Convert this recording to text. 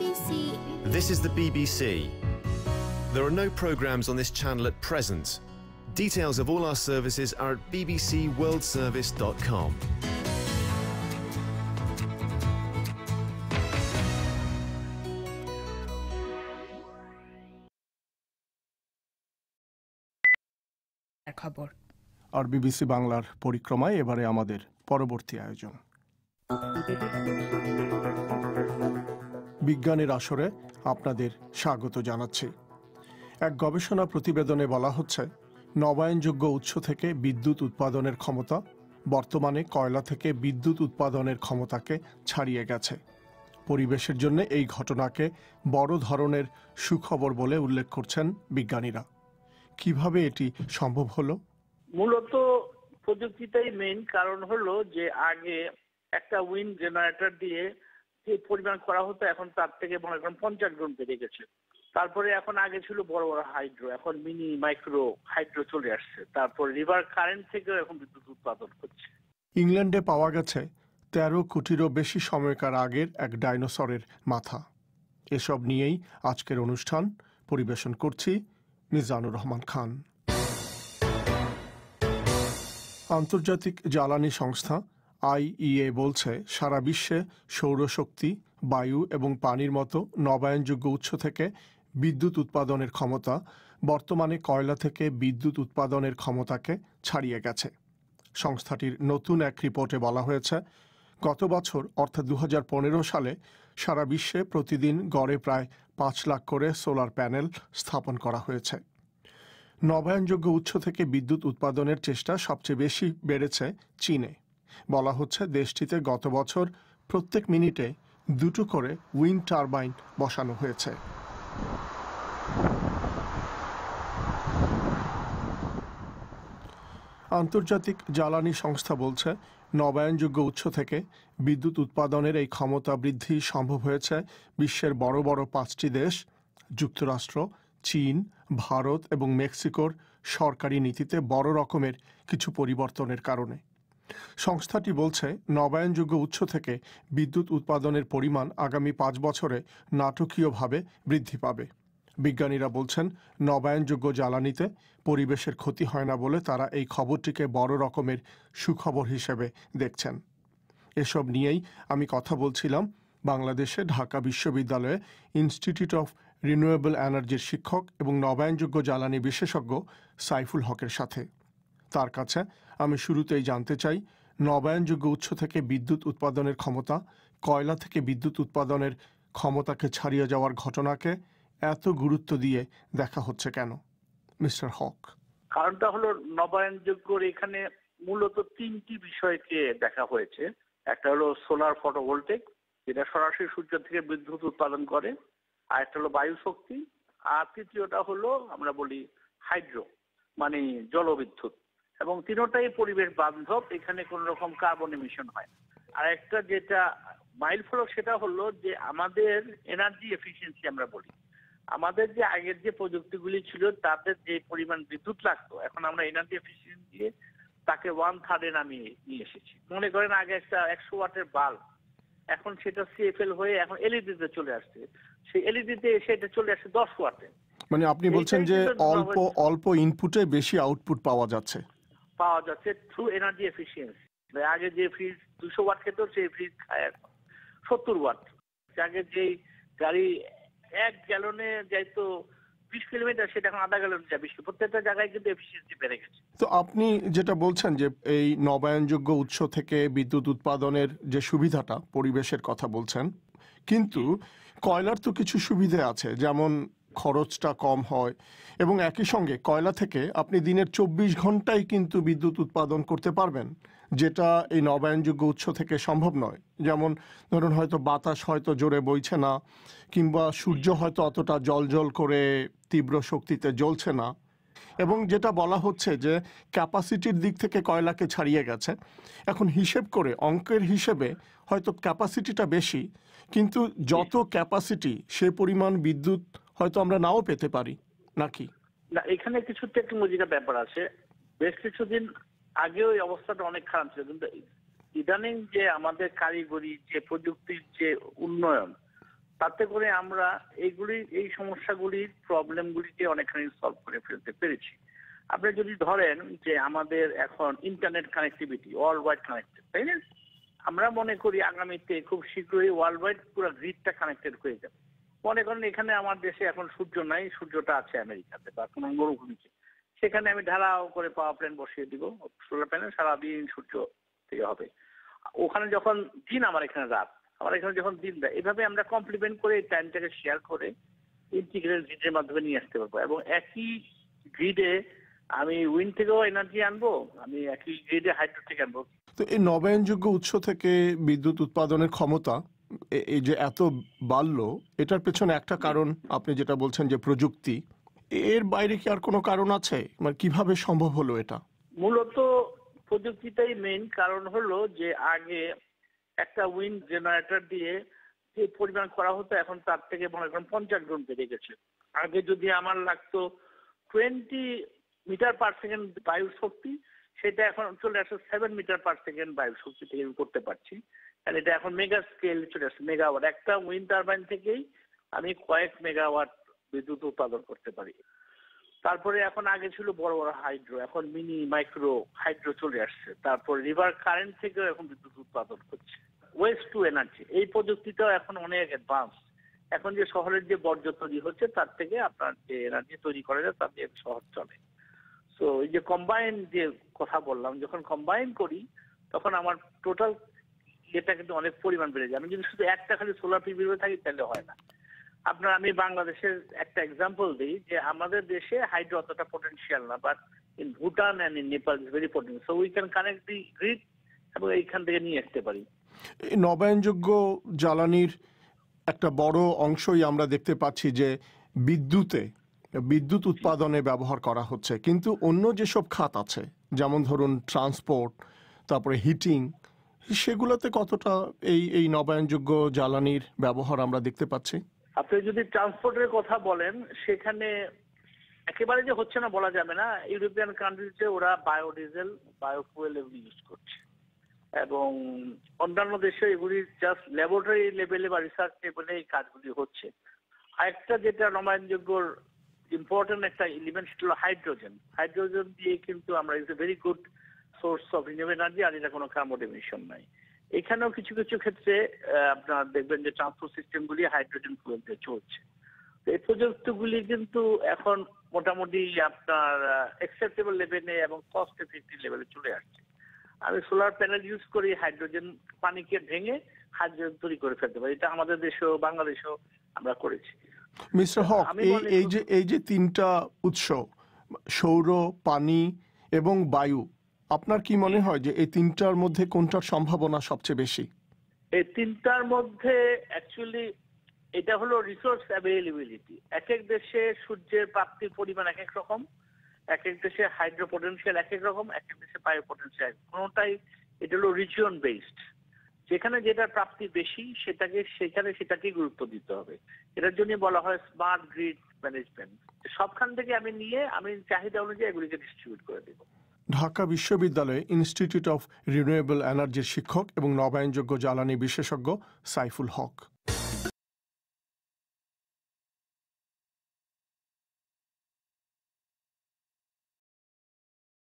BBC. This is the BBC. There are no programmes on this channel at present. Details of all our services are at bbcworldservice.com. খবর আর BBC বাংলার পরিক্রমায় এবারে আমাদের পরবর্তী আয়োজন বিজ্ঞানের আসরে আপনাদের স্বাগত জানাচ্ছি। এক গবেষণা প্রতিবেদনে বলা হচ্ছে নবায়নযোগ্য উৎস থেকে বিদ্যুৎ উৎপাদনের ক্ষমতা বর্তমানে কয়লা থেকে বিদ্যুৎ উৎপাদনের ক্ষমতাকে ছাড়িয়ে গেছে। পরিবেশের জন্য এই ঘটনাকে বড় ধরনের সুখবর বলে উল্লেখ করছেন বিজ্ঞানীরা। কিভাবে এটি সম্ভব হলো? মূলত প্রযুক্তিটাই মেইন কারণ হলো যে আগে একটা উইন্ড জেনারেটর দিয়ে যে পরিমাণ করা হতো এখন তার থেকে মনে করেন 50 গুণ বেড়ে গেছে। তারপরে এখন আগে ছিল বড় বড় হাইড্রো, এখন মিনি মাইক্রো হাইড্রো চলে আসছে। তারপর রিভার কারেন্ট থেকেও এখন বিদ্যুৎ উৎপাদন করছে। ইংল্যান্ডে পাওয়া গেছে 13 কোটিরও বেশি সময়কার আগের এক ডাইনোসরের মাথা। এসব নিয়েই আজকের অনুষ্ঠান পরিবেশন করছি মিজানুর রহমান খান। আন্তর্জাতিক জ্বালানি সংস্থা IEA বলছে সারা বিশ্বে সৌরশক্তি, বায়ু এবং পানির মতো নবায়নযোগ্য উৎস থেকে বিদ্যুৎ উৎপাদনের ক্ষমতা বর্তমানে কয়লা থেকে বিদ্যুৎ উৎপাদনের ক্ষমতাকে ছাড়িয়ে গেছে। সংস্থাটির নতুন এক রিপোর্টে বলা হয়েছে গত বছর অর্থাৎ 2015 সালে সারা বিশ্বে প্রতিদিন গড়ে প্রায় 5 লাখ করে সোলার প্যানেল স্থাপন করা হয়েছে। নবায়নযোগ্য উৎস থেকে বিদ্যুৎ উৎপাদনের চেষ্টা সবচেয়ে বেশি বেড়েছে চীনে। বলা হচ্ছে দেশটিতে গত বছর প্রত্যেক মিনিটে 2টো করে উইন্ড টারবাইন বসানো হয়েছে। আন্তর্জাতিক জ্বালানি সংস্থা বলছে নবায়নযোগ্য উৎস থেকে বিদ্যুৎ উৎপাদনের এই ক্ষমতা বৃদ্ধি সম্ভব হয়েছে বিশ্বের বড় বড় 5টি দেশ যুক্তরাষ্ট্র, চীন, ভারত এবং মেক্সিকোর সরকারি নীতিতে বড় রকমের কিছু পরিবর্তনের কারণে। সংস্থাটি বলছে নবায়নযোগ্য উৎস থেকে বিদ্যুৎ উৎপাদনের পরিমাণ আগামী 5 বছরে নাটকীয়ভাবে বৃদ্ধি পাবে। বিজ্ঞানীরা বলছেন নবায়নযোগ্য জ্বালানিতে পরিবেশের ক্ষতি হয় না বলে তারা এই খবরটিকে বড় রকমের সুখবর হিসেবে দেখছেন। এসব নিয়েই আমি কথা বলছিলাম বাংলাদেশে ঢাকা বিশ্ববিদ্যালয়ে ইনস্টিটিউট অফ রিনিউয়েবল এনার্জির শিক্ষক এবং নবায়নযোগ্য জ্বালানি বিশেষজ্ঞ সাইফুল হকের সাথে। তার কাছে আমি শুরুতেই জানতে চাই নবায়নযোগ্য উৎস থেকে বিদ্যুৎ উৎপাদনের ক্ষমতা কয়লা থেকে বিদ্যুৎ উৎপাদনের ক্ষমতাকে ছাড়িয়ে যাওয়ার ঘটনাকে এত গুরুত্ব দিয়ে দেখা হচ্ছে কেন? মিস্টার হক। কারণটা হলো নবায়নযোগ্যর এখানে মূলত 3টি বিষয়কে দেখা হয়েছে। একটা হলো সোলার ফটোভোল্টেক, যেটা সরাসরি সূর্য থেকে বিদ্যুৎ উৎপাদন করে, আর একটা হলো বায়ু শক্তি, আর তৃতীয়টা হলো আমরা বলি হাইড্রো মানে জলবিদ্যুৎ। এবং তিনটাই পরিবেশ বান্ধব, এখানে কোন রকম কার্বন এমিশন হয় না। আর একটা যেটা মাইল ফলক সেটা হলো যে আমাদের এনার্জি এফিসিয়েন্সি আমরা বলি, আমাদের যে আগের যে প্রযুক্তিগুলি ছিল তাদের যে পরিমাণ বিদ্যুৎ লাগতো এখন আমরা এনার্জি এফিসিয়েন্সি দিয়ে তাকে 1/3 নামিয়ে নিয়ে এসেছি। মনে করেন আগে একটা 100 ওয়াটের বাল্ব, এখন সেটা CFL হয়ে এখন এলইডিতে চলে আসছে, সেই এলইডিতে এসে এটা চলে আসছে 10 ওয়াটে। মানে আপনি বলছেন যে অল্প ইনপুটে বেশি আউটপুট পাওয়া যাচ্ছে থ্রু এনার্জি এফিসিয়েন্সি। আগে যে ফ্রিজ 200 ওয়াট খেত সেই ফ্রিজ খায় 70 ওয়াট। আগে যে গাড়ি 1 গ্যালনে যাইতো 20 কিলোমিটার সেটা এখন আধা গ্যালন যায় 20। প্রত্যেকটা জায়গায় কিন্তু এফিসিয়েন্সি বেড়ে গেছে। তো আপনি যেটা বলছেন যে এই নবায়নযোগ্য উৎস থেকে বিদ্যুৎ উৎপাদনের যে সুবিধাটা পরিবেশের কথা বলছেন, কিন্তু কয়লার তো কিছু সুবিধা আছে, যেমন খরচটা কম হয় এবং একই সঙ্গে কয়লা থেকে আপনি দিনের 24 ঘন্টায় কিন্তু বিদ্যুৎ উৎপাদন করতে পারবেন, যেটা এই নবায়নযোগ্য উৎস থেকে সম্ভব নয়। যেমন ধরুন হয়তো বাতাস হয়তো জোরে বইছে না, কিংবা সূর্য হয়তো অতটা জ্বলজ্বল করে তীব্র শক্তিতে জ্বলছে না। এবং যেটা বলা হচ্ছে যে ক্যাপাসিটির দিক থেকে কয়লাকে ছাড়িয়ে গেছে। এখন হিসেব করে অঙ্কের হিসেবে হয়তো ক্যাপাসিটিটা বেশি, কিন্তু যত ক্যাপাসিটি সে পরিমাণ বিদ্যুৎ হয়তো আমরা নাও পেতে পারি নাকি? না, এখানে কিছু টেকনোলজির ব্যাপার আছে। বেশ কিছুদিন আগেও এই অবস্থাটা অনেক খারাপ ছিল, কিন্তু ইদানিং যে আমাদের কারিগরি যে প্রযুক্তির যে উন্নয়ন তাতে করে আমরা এই সমস্যাগুলির প্রবলেমগুলিকে অনেকখানি সলভ করে ফেলতে পেরেছি। আপনি যদি ধরেন যে আমাদের এখন internet connectivity world wide connected, তাই না? আমরা মনে করি আগামীতে খুব শীঘ্রই ওয়ার্ল্ড ওয়াইড পুরো গ্রিডটা কানেক্টেড হয়ে যাবে। মনে করেন এখানে আমার দেশে এখন সূর্য নাই, সূর্যটা আছে আমেরিকাতে বা কোনো মরুভূমিতে, সেখানে আমি ঢালাও করে পাওয়ার প্ল্যান্ট বসিয়ে দিব, সোলার প্যানেল সারাদিন সূর্য থেকে হবে। ওখানে যখন দিন আমার এখানে রাত, আমার এখানে যখন দিন দেয়, এভাবে আমরা কমপ্লিমেন্ট করে এই টাইমটাকে শেয়ার করে ইন্টিগ্রেটেড গ্রিডের মাধ্যমে নিয়ে আসতে পারবো। এবং একই গ্রিডে আমি উইন্ড থেকেও এনার্জি আনবো, আমি একই গ্রিডে হাইড্রো থেকে আনবো। তো এই নবায়নযোগ্য উৎস থেকে বিদ্যুৎ উৎপাদনের ক্ষমতা এই যে এত বাড়লো, এটার পেছনে একটা কারণ আপনি যেটা বলছেন যে প্রযুক্তি, এর বাইরে কি আর কোনো কারণ আছে? মানে কিভাবে সম্ভব হলো এটা? মূলত প্রযুক্তিটাই মেইন কারণ। হলো যে আগে একটা উইন্ড জেনারেটর দিয়ে যে পরিমাণ করা হতো, এখন তার থেকে মনে করেন 50 গুণ বেড়ে গেছে। আগে যদি আমার লাগতো 20 মিটার পার সেকেন্ড বায়ু শক্তি, সেটা এখন চলে আসছে 7 মিটার পার সেকেন্ড বায়ু শক্তি থেকে করতে পারছি। আর এটা এখন মেগা স্কেল চলে আসছে, মেগাওয়াট। একটা উইন্ড টারবাইন থেকেই আমি কয়েক মেগাওয়াট বিদ্যুৎ উৎপাদন করতে পারি। তারপরে এখন আগে ছিল বড় বড় হাইড্রো, এখন মিনি মাইক্রো হাইড্রো চলে আসছে। তারপর রিভার কারেন্ট থেকেও এখন বিদ্যুৎ উৎপাদন করছে। ওয়েস্ট টু এনার্জি, এই প্রযুক্তিটাও এখন অনেক অ্যাডভান্স। এখন যে শহরের যে বর্জ্য তৈরি হচ্ছে, তার থেকে আপনার যে এনার্জি তৈরি করা যায়, তার দিয়ে শহর চলে। তো এই যে কম্বাইন যে কথা বললাম, যখন কম্বাইন করি তখন আমার টোটাল এটা কিন্তু অনেক পরিমাণ বেড়ে যায়। আমি যদি শুধু একটা খালি সোলার পিভির থাকি তাহলে হয় না। আপনার আমি বাংলাদেশের একটা এক্সাম্পল দিই যে আমাদের দেশে হাইড্রো অতটা পোটেনশিয়াল না, but in Bhutan and in Nepal is very potent, so we can connect the grid এবং এইখান থেকে নিয়ে আসতে পারি। এই নবায়নযোগ্য জ্বালানির একটা বড় অংশই আমরা দেখতে পাচ্ছি যে বিদ্যুৎ উৎপাদনে ব্যবহার করা হচ্ছে, কিন্তু অন্য যেসব খাত আছে, যেমন ধরুন ট্রান্সপোর্ট, তারপরে হিটিং, সেগুলোতে কতটা এই নবায়নযোগ্য জ্বালানির ব্যবহার আমরা দেখতে পাচ্ছি? আপনি যদি ট্রান্সপোর্টের কথা বলেন, সেখানে একেবারে যে হচ্ছে না বলা যাবে না। ইউরোপিয়ান কান্ট্রিতে ওরা বায়োডিজেল, বায়োফুয়েল এগুলি ইউজ করছে, এবং অন্যান্য দেশে এগুলি জাস্ট ল্যাবরেটরি লেভেলে বা রিসার্চ লেভেলে এই কাজগুলি হচ্ছে। আরেকটা যেটা নবায়নযোগ্য ইম্পর্টেন্ট একটা এলিমেন্ট, সেটা হলো হাইড্রোজেন। হাইড্রোজেন দিয়ে কিন্তু আমরা it's a very good source of renewable energy, আর এটা কোনো কার্বন এমিশন নাই। এখানেও কিছু কিছু ক্ষেত্রে আপনার দেখবেন যে ট্রান্সপোর্ট সিস্টেমগুলি হাইড্রোজেন ফুয়েল দিয়ে চলছে। তো এই প্রযুক্তিগুলি কিন্তু এখন মোটামুটি আপনার অ্যাকসেপ্টেবল লেভেলে এবং কস্ট এফেক্টিভ লেভেলে চলে আসছে। আমি সোলার প্যানেল ইউজ করি, হাইড্রোজেন পানিকে ভেঙে হাইড্রোজেন তৈরি করে ফেলতে পারি। এটা আমাদের দেশেও বাংলাদেশেও আমরা করেছি। মিস্টার হক, এই যে তিনটা উৎস, সৌর, পানি এবং বায়ু, আপনার কি মনে হয় যে এই তিনটার মধ্যে কোনটার সম্ভাবনা সবচেয়ে বেশি? এই তিনটার মধ্যে অ্যাকচুয়ালি এটা হলো রিসোর্স অ্যাভেলেবিলিটি। এক এক দেশে সূর্যের প্রাপ্তির পরিমাণ এক এক রকম, এক এক দেশে হাইড্রো পটেনশিয়াল এক এক রকম, এক এক দেশে বায়ো পটেনশিয়াল। কোনোটাই এটা হলো রিজিয়ন বেসড। যেখানে যেটার প্রাপ্তি বেশি সেটাকেই গুরুত্ব দিতে হবে। এটার জন্য বলা হয় স্মার্ট গ্রিড ম্যানেজমেন্ট। সবখান থেকে আমি নিয়ে আমি চাহিদা অনুযায়ী এগুলিকে ডিস্ট্রিবিউট করে দেব। ঢাকা বিশ্ববিদ্যালয়ে ইনস্টিটিউট অফ রিনিউয়েবল এনার্জির শিক্ষক এবং নবায়নযোগ্য জ্বালানি বিশেষজ্ঞ সাইফুল হক।